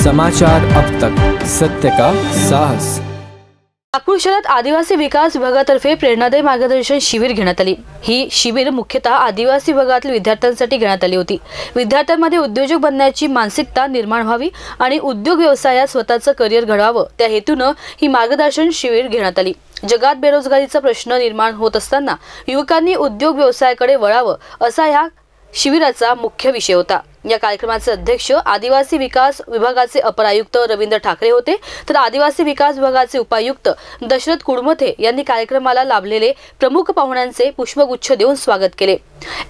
समाचार अब तक, सत्य का साहस। नागपूर शहरात आदिवासी विकास विभागातर्फे प्रेरणादायी मार्गदर्शन शिबिर घेण्यात आली। ही शिबिर मुख्यतः आदिवासी विभागातील विद्यार्थ्यांसाठी घेण्यात आली होती। विद्यार्थ्यांमध्ये उद्योजक बनण्याची मानसिकता निर्माण व्हावी आणि उद्योग व्यवसायात स्वतःचं करिअर घडवावं त्या हेतूनं ही मार्गदर्शन शिबिर घेण्यात आली। जगात बेरोजगारीचा प्रश्न निर्माण होत असताना युवकांनी उद्योग व्यवसायाकडे वळावं असा या शिबिराचा मुख्य विषय होता। या कार्यक्रमाचे अध्यक्ष आदिवासी विकास विभागाचे अपर आयुक्त रवींद्र ठाकरे होते, तर आदिवासी विकास विभागाचे उपायुक्त दशरथ कुडमथे यांनी कार्यक्रमाला लाभलेले प्रमुख पाहुण्यांचे पुष्पगुच्छ देऊन स्वागत केले।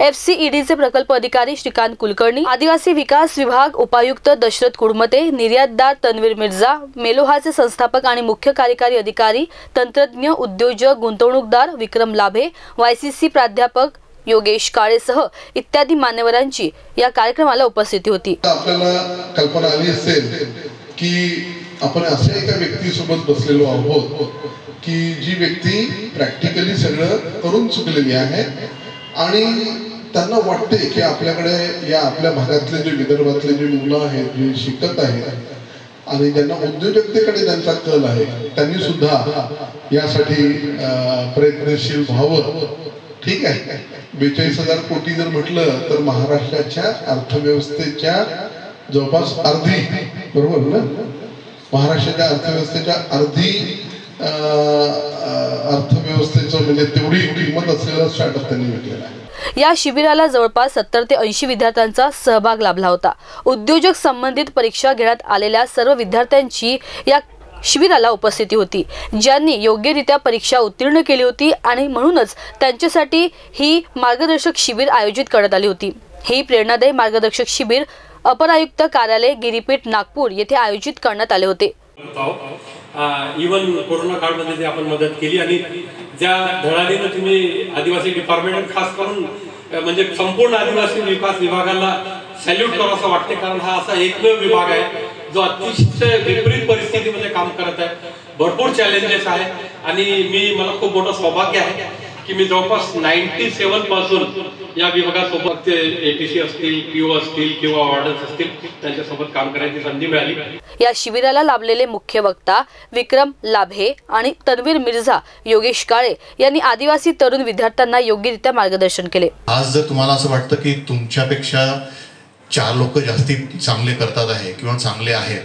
FCEDचे प्रकल्प अधिकारी श्रीकांत कुलकर्णी, आदिवासी विकास विभाग उपायुक्त दशरथ कुडमथे, निर्यातदार तन्वीर मिर्झा, मेलोहाचे संस्थापक आणि मुख्य कार्यकारी अधिकारी तंत्रज्ञ उद्योजक गुंतवणूकदार विक्रम लाभे, YCC प्राध्यापक योगेश काळेसह इत्यादी मान्यवरांची या कार्यक्रमाला उपस्थिती होती। आपल्याला कल्पना आली असेल की आपण अशा एका व्यक्तीसोबत बसलेलो आहोत की जी व्यक्ती प्रॅक्टिकली सगळं करून चुकलेली आहे आणि त्यांना वाटते की आपल्याकडे या आपल्या भागातले जे विदर्भातले जे मुलं आहेत, जे शिकत आहेत आणि ज्यांना उद्योजकतेकडे त्यांचा कल आहे, त्यांनी सुद्धा यासाठी प्रयत्नशील व्हावं। ठीक आहे, 42,000 कोटी जर म्हटलं तर महाराष्ट्राच्या अर्थव्यवस्थेच्या जवळपास अर्धी, बरोबर ना, महाराष्ट्राच्या अर्थव्यवस्थेच्या अर्धी अर्थव्यवस्थेचं म्हणजे तेवढी किंमत असलेला स्टार्टअप त्यांनी घेतलेला आहे। या शिबिराला जवळपास 70 ते 80 विद्यार्थ्यांचा सहभाग लाभला होता। उद्योजक संबंधित परीक्षा घेण्यात आलेल्या सर्व विद्यार्थ्यांची या शिबिराला उपस्थिती होती, ज्यांनी योग्यरित्या परीक्षा उत्तीर्ण केली होती आणि म्हणूनच त्यांच्यासाठी ही मार्गदर्शक शिबिर आयोजित करण्यात आली होती। ही प्रेरणादायी मार्गदर्शक शिबिर अपर आयुक्त कार्यालय गिरीपीठ नागपूर येथे आयोजित करण्यात आले होते। इवन कोरोना काळमध्ये जे आपण मदत केली आणि ज्या धडाडीने तुम्ही आदिवासी डिपार्टमेंट खास करून म्हणजे संपूर्ण आदिवासी विकास विभागाला सॅल्यूट करावं वाटते, कारण हा असा एकमेव विभाग आहे जो अतिशय विपरीत परिस्थितीमध्ये काम करत आहे। भरपूर चॅलेंजेस आहे आणि मला खूप मोठं सौभाग्य आहे की मी जवळपास 97 पासून या विभागासोबत ATC असतील, PO असतील किंवा ऑर्डर्स असतील त्यांच्यासोबत काम करायची संधी मिळाली। या शिबिराला लाभलेले मुख्य वक्ता विक्रम लाभे आणि तन्वीर मिर्झा, योगेश काळे यांनी आदिवासी तरुण विद्यार्थ्यांना योग्यरित्या मार्गदर्शन केले। आज जर तुम्हाला असं वाटतं की तुमच्यापेक्षा 4 लोक जास्ती चांगले करतात आहे किंवा चांगले आहेत,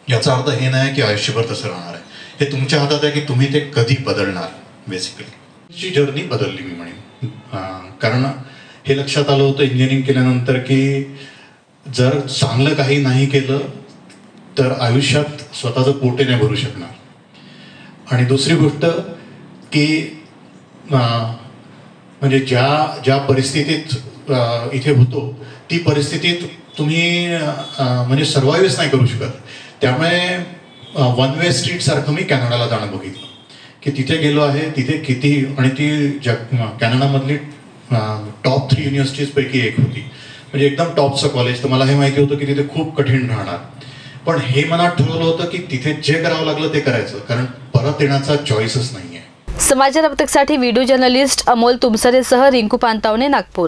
याचा अर्थ हे नाही की आयुष्यभर तसं राहणार आहे। हे तुमच्या हातात आहे की तुम्ही ते कधी बदलणार। बेसिकली ची जर्नी बदलली मी म्हणेन, कारण हे लक्षात आलं होतं इंजिनिअरिंग केल्यानंतर की जर चांगलं काही नाही केलं तर आयुष्यात स्वतःचं पोटे नाही भरू शकणार। आणि दुसरी गोष्ट की म्हणजे ज्या परिस्थितीत इथे होतो ती परिस्थितीत तुम्ही म्हणजे सर्वाइव्हच नाही करू शकत। त्यामुळे वन वे स्ट्रीट सारखं मी कॅनडाला जाणं बघितलं की तिथे गेलो आहे, तिथे किती आणि ती कॅनडामधली टॉप 3 युनिव्हर्सिटीज पैकी एक होती, म्हणजे एकदम टॉपचं कॉलेज। तर मला हे माहिती होतं की तिथे खूप कठीण राहणार, पण हे मनात ठरवलं होतं की तिथे जे करावं लागलं ते करायचं, कारण परत येण्याचा चॉईसच नाहीये। समाचार अब तकसाठी व्हिडिओ जर्नलिस्ट अमोल तुमसरेसह रिंकू पानतावणे, नागपूर।